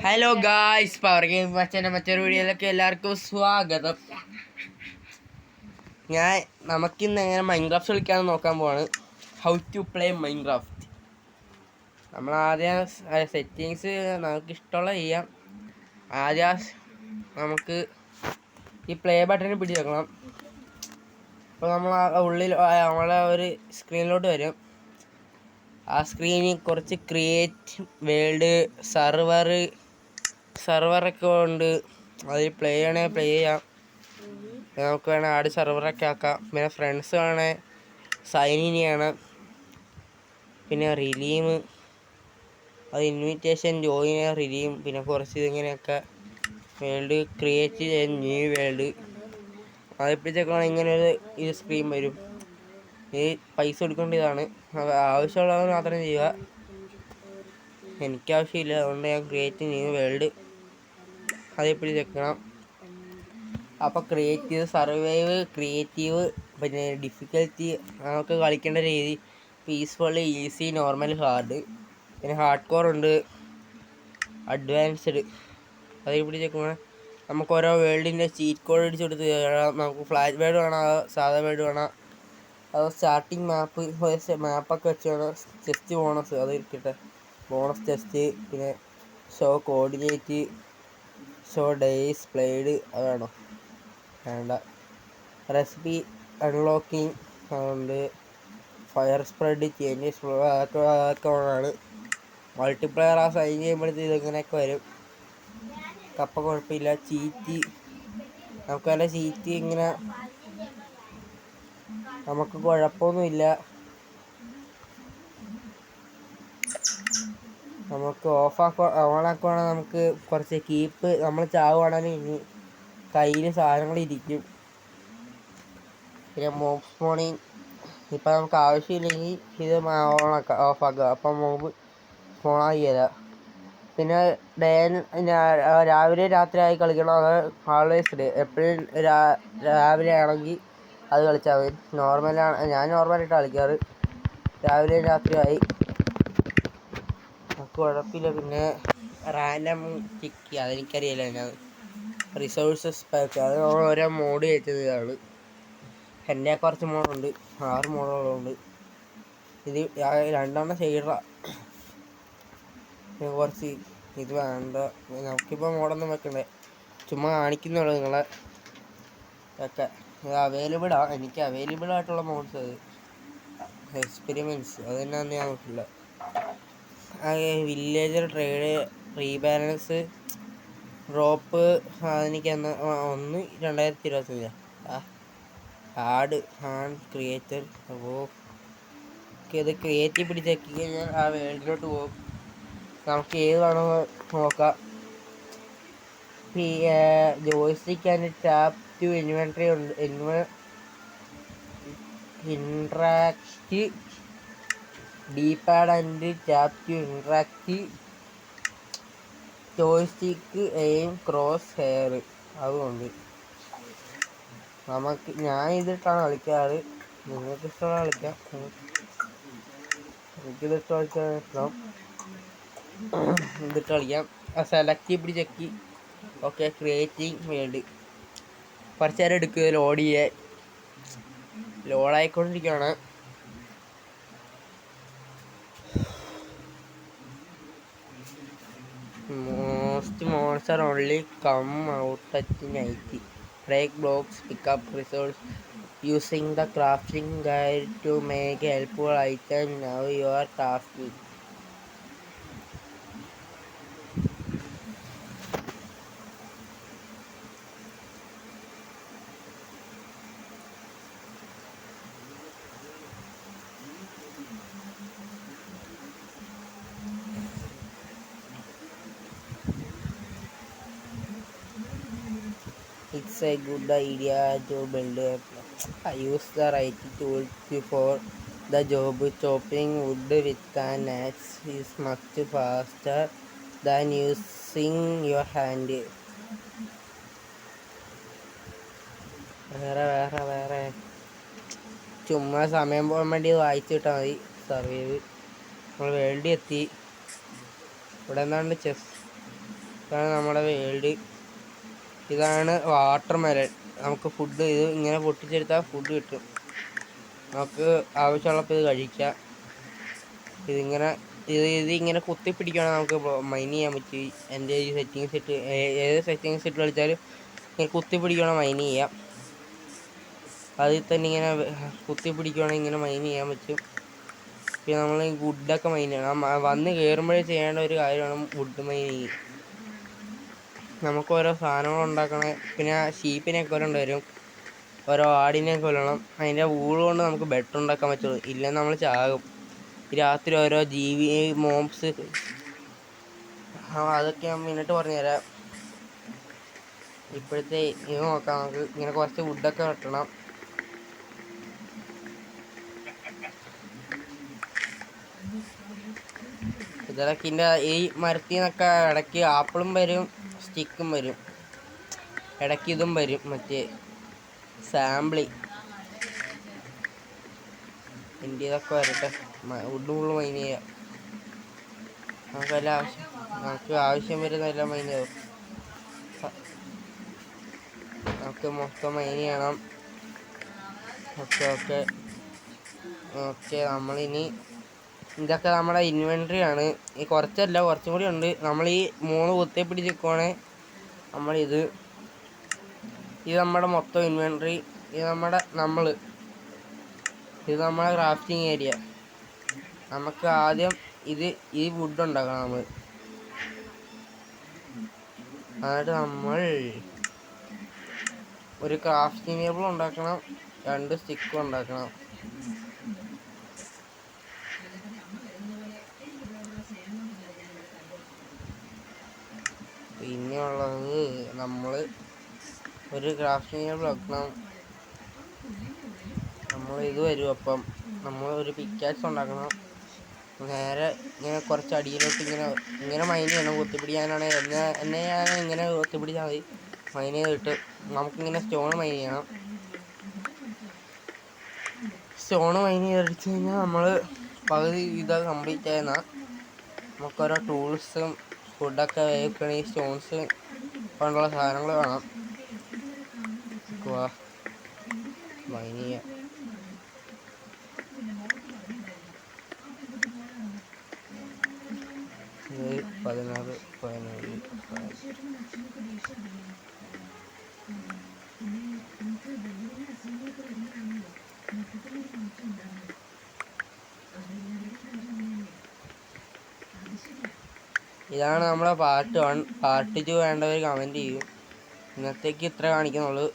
Hello guys, power game മച്ചൻ്റെ മറ്റൊരു വീഡിയോയിലേക്ക് എല്ലാവർക്കും സ്വാഗതം. നമുക്കിന്ന് എങ്ങനെ മൈൻക്രാഫ്റ്റ് കളിക്കാമെന്ന് നോക്കാൻ പോവാണ്. How to play Minecraft. നമ്മൾ ആദ്യം സെറ്റിങ്സ് നമുക്ക് ഇഷ്ടമുള്ള ചെയ്യാം. ആദ്യം നമുക്ക് ഈ പ്ലേ ബട്ടണിൽ പിടിച്ച് വെക്കണം. അപ്പോൾ നമ്മൾ ഉള്ളിൽ നമ്മളെ ഒരു സ്ക്രീനിലോട്ട് വരും. ആ സ്ക്രീനിൽ കുറച്ച് ക്രിയേറ്റ് വേൾഡ് സെർവറൊക്കെ ഉണ്ട്. അതിൽ പ്ലേ ചെയ്യണമെങ്കിൽ പ്ലേ ചെയ്യാം. നമുക്ക് വേണേൽ ആഡ് സെർവറൊക്കെ ആക്കാം. പിന്നെ ഫ്രണ്ട്സ് വേണേൽ സൈൻ ഇൻ ചെയ്യണം. പിന്നെ റിലീം, അത് ഇൻവിറ്റേഷൻ, ജോയിൻ, റിലീം, പിന്നെ കുറച്ച് ഇതിങ്ങനെയൊക്കെ വേൾഡ് ക്രിയേറ്റ് ചെയ്യാൻ ന്യൂ വേൾഡ് അതിപ്പിച്ചേക്കാണ്. ഇങ്ങനൊരു ഇത് സ്ക്രീൻ വരും. ഈ പൈസ കൊടുക്കേണ്ട ഇതാണ്. ആവശ്യമുള്ളവർ മാത്രം ചെയ്യുക. എനിക്കാവശ്യമില്ല, അതുകൊണ്ട് ഞാൻ ക്രിയേറ്റ് ന്യൂ വേൾഡ് അതെപ്പോഴും ചെക്കണം. അപ്പോൾ ക്രിയേറ്റീവ്, സർവൈവ്, ക്രിയേറ്റീവ്, പിന്നെ ഡിഫിക്കൽറ്റി നമുക്ക് കളിക്കേണ്ട രീതി പീസ്ഫുൾ, ഈസി, നോർമൽ, ഹാർഡ്, പിന്നെ ഹാർഡ് കോർ ഉണ്ട്, അഡ്വാൻസ്ഡ്. അതെപ്പോഴും ചെക്കുമ്പോൾ നമുക്ക് ഓരോ വേൾഡിൻ്റെ ചീറ്റ് കോഡ് അടിച്ച് കൊടുത്ത് നമുക്ക് ഫ്ലാഷ് വേർഡ് വേണം, സാധാ വേർഡ് വേണം. അത് സ്റ്റാർട്ടിങ് മാപ്പൊക്കെ വെച്ച് വേണം. ചെസ്റ്റ് ബോണസ് അത് ഇരിക്കട്ടെ, ബോണസ് ചെസ്റ്റ്. പിന്നെ show coordinate, show days played അത് വേണോ? വേണ്ട. റെസിപ്പി അൺലോക്കിങ് അതുകൊണ്ട് ഫയർ സ്പ്രെഡ്, ചേഞ്ചസ് അതൊക്കെ വേണമാണ്. മൾട്ടിപ്ലെയർ ആ സൈൻ ചെയ്യുമ്പോഴത്തേക്ക് ഇതിങ്ങനെയൊക്കെ വരും. കപ്പ കുഴപ്പമില്ല. ചീറ്റ് നമുക്ക് നല്ല ചീറ്റ് ഇങ്ങനെ നമുക്ക് കുഴപ്പമൊന്നുമില്ല. നമുക്ക് ഓണാക്കുവാണെങ്കിൽ നമുക്ക് കുറച്ച് കീപ്പ്, നമ്മൾ ചാവുവാണെങ്കിൽ ഇനി കയ്യിൽ സാധനങ്ങളിരിക്കും. പിന്നെ മോബ് സ്പോണിങ് ഇപ്പം നമുക്ക് ആവശ്യമില്ലെങ്കിൽ ഇത് ഓഫാക്കുക, അപ്പം മോബ് സ്പോണാകില്ല. പിന്നെ രാവിലെ രാത്രി ആയി കളിക്കണം. അത് ആൾവേസ് ഡേ, എപ്പോഴും രാവിലെ ആണെങ്കിൽ അത് കളിച്ചാൽ മതി. ഞാൻ നോർമലായിട്ട് കളിക്കാറ്. രാവിലെ രാത്രിയായി കുഴപ്പമില്ല. പിന്നെ റാൻഡം ടിക്ക് അതെനിക്കറിയില്ല. ഞാൻ റിസോഴ്സസ് പാക്ക് അത് ഓരോ മോഡ് കയറ്റുന്നതാണ്. എൻ്റെ കുറച്ച് മോഡുണ്ട്, 6 മോഡുകളുണ്ട്. ഇത് 2 ചെയ്യണം. കുറച്ച് ഇത് വേണ്ട, നമുക്കിപ്പോൾ മോഡൊന്നും വെക്കണ്ടേ, ചുമ്മാ കാണിക്കുന്നുള്ളൂ നിങ്ങളെ ഒക്കെ. ഇത് അവൈലബിളാണ്, എനിക്ക് അവൈലബിളായിട്ടുള്ള മോഡ്സ് അത് എക്സ്പെരിമെൻറ്റ്സ് അത് തന്നെയാണെന്ന് ഞാൻ നോക്കില്ല. വില്ലേജർ, ട്രേഡ്, റീബാലൻസ്, ഡ്രോപ്പ് അതെനിക്ക് 1/2025 ഹാർഡ് ക്രിയേറ്റർ. അപ്പോൾ ഇത് ക്രിയേറ്റീവ് പിടിച്ചേക്കി കഴിഞ്ഞാൽ ആ വേൾഡിലോട്ട് പോകും. നമുക്ക് ഏത് വേണമെന്ന് നോക്കാം. Joystick and tap to inventory ഉണ്ട്, interact, D pad and tap to interact, joystick, aim, crosshair അതുകൊണ്ട് ഞാൻ ഇതിട്ടാണ് കളിക്കാറ്. നിങ്ങൾക്ക് ഇഷ്ടമുള്ള കളിക്കാം. എനിക്കിത് ഇഷ്ടം ഇതിട്ട് കളിക്കാം. സെലക്ട് പിടിച്ചെക്കി. ഓക്കെ, ക്രിയേറ്റിംഗ് വേൾഡ് കുറച്ച് നേരം എടുക്കുക. ലോഡായിക്കൊണ്ടിരിക്കുകയാണ്. Most monster only come out at night. Break blocks, pick up resource using the crafting guide to make helpful item. Now you are crafting. It's a good idea to build a use the right tool for the job. Chopping wood with an axe is much faster than using your hand. വേറെ ചുമ്മാ സമയം പോകാൻ വേണ്ടി വായിച്ചിട്ടാൽ മതി. Survive നമ്മൾ വേൾഡിൽ എത്തി. ഇവിടെ എന്താണ് ഇതാണ് നമ്മുടെ വേൾഡ്. ഇതാണ് വാട്ടർ മെലൺ. നമുക്ക് ഫുഡ് ഇത് ഇങ്ങനെ പൊട്ടിച്ചെടുത്താൽ ഫുഡ് കിട്ടും. നമുക്ക് ആവശ്യമുള്ളപ്പോൾ ഇത് കഴിക്കാം. ഇതിങ്ങനെ ഇതിങ്ങനെ കുത്തിപ്പിടിക്കുകയാണെങ്കിൽ നമുക്ക് മൈൻ ചെയ്യാൻ പറ്റും. എൻ്റെ ഈ സെറ്റിങ്സ് ഇട്ട് ഏത് സെറ്റിങ്സ് ഇട്ട് കളിച്ചാലും ഇങ്ങനെ കുത്തിപ്പിടിക്കുകയാണെങ്കിൽ മൈൻ ചെയ്യാം. അതിൽ തന്നെ ഇങ്ങനെ കുത്തിപ്പിടിക്കുകയാണെങ്കിൽ ഇങ്ങനെ മൈൻ ചെയ്യാൻ പറ്റും. പിന്നെ നമ്മൾ ഈ വുഡൊക്കെ മൈൻ ചെയ്യണം. വന്ന് കയറുമ്പോഴേ ചെയ്യേണ്ട ഒരു കാര്യമാണ് വുഡ് മൈനിങ്. നമുക്ക് ഓരോ സാധനങ്ങൾ ഉണ്ടാക്കണേ. പിന്നെ ഷീപ്പിനെ കൊല്ലേണ്ടി വരും, ഓരോ ആടിനെ കൊല്ലണം. അതിൻ്റെ വൂള് കൊണ്ട് നമുക്ക് ബെഡ് ഉണ്ടാക്കാൻ പറ്റുള്ളൂ, ഇല്ലെങ്കിൽ നമ്മൾ ചാകും. രാത്രി ഓരോ ജീവി മോംസ് അതൊക്കെ ഞാൻ മുന്നിട്ട് പറഞ്ഞുതരാം. ഇപ്പോഴത്തെ ഇത് നോക്കാം. നമുക്ക് ഇങ്ങനെ കുറച്ച് വുഡൊക്കെ വെട്ടണം. ഇതൊക്കെ ഈ മരത്തിൽ നിന്നൊക്കെ ഇടയ്ക്ക് ആപ്പിളും വരും, സ്റ്റിക്കും വരും, ഇടയ്ക്ക് ഇതും വരും, മറ്റേ സാമ്പിളി. എൻ്റെ ഇതൊക്കെ വരട്ടെ. വുഡ് ഫുള്ള് മൈൻ ചെയ്യാം. നമുക്ക് ആവശ്യം വരുന്ന എല്ലാം മൈൻ ചെയ്യും. നമുക്ക് മൊത്തം മൈൻ ചെയ്യണം. ഓക്കെ നമ്മളിനി ഇതൊക്കെ നമ്മുടെ ഇൻവെൻട്രി ആണ്. ഈ കുറച്ചല്ല, കുറച്ചും കൂടി ഉണ്ട്. നമ്മൾ ഈ 3 കുത്തി പിടിച്ചിരിക്കുവാണേ നമ്മളിത് നമ്മുടെ മൊത്തം ഇൻവെൻട്രി. ഇത് ഇത് നമ്മുടെ ക്രാഫ്റ്റിംഗ് ഏരിയ. നമുക്ക് ആദ്യം ഈ വുഡ് ഉണ്ടാക്കണം നമ്മൾ. എന്നിട്ട് നമ്മൾ ഒരു ക്രാഫ്റ്റിംഗ് ടേബിൾ ഉണ്ടാക്കണം, 2 സ്റ്റിക്കും ഉണ്ടാക്കണം. പിന്നെയുള്ളത് നമ്മൾ ഒരു ക്രാഫ്റ്റിംഗ് ടേബിൾ വെക്കണം. നമ്മൾ ഇത് വരും. അപ്പം നമ്മൾ ഒരു പിക്കാക്സ് ഉണ്ടാക്കണം. നേരെ ഇങ്ങനെ കുറച്ച് അടിയിലോട്ട് ഇങ്ങനെ മൈൻ ചെയ്യണം. കുത്തിപ്പിടിക്കാനാണ് എന്നെയാണ് ഇങ്ങനെ കുത്തിപ്പിടിച്ചാൽ മതി. മൈൻ ചെയ്തിട്ട് നമുക്കിങ്ങനെ സ്റ്റോൺ മൈൻ ചെയ്യണം. സ്റ്റോൺ മൈൻ ചെയ്തടിച്ച് കഴിഞ്ഞാൽ നമ്മൾ പകുതി ഇത് കംപ്ലീറ്റ് ആയെന്നാൽ നമുക്കോരോ ടൂൾസും ഫുഡൊക്കെ വേവിക്കണമെങ്കിൽ സ്റ്റോൺസ് കൊണ്ടുള്ള സാധനങ്ങൾ വേണം. മൈൻ ചെയ്യാം. ഇത് 16, 17. ഇതാണ് നമ്മുടെ പാർട്ട് 1. പാർട്ട് 2 വേണ്ടവർ കമൻറ്റ് ചെയ്യും. ഇന്നത്തേക്ക് ഇത്ര കാണിക്കുന്നുള്ളൂ.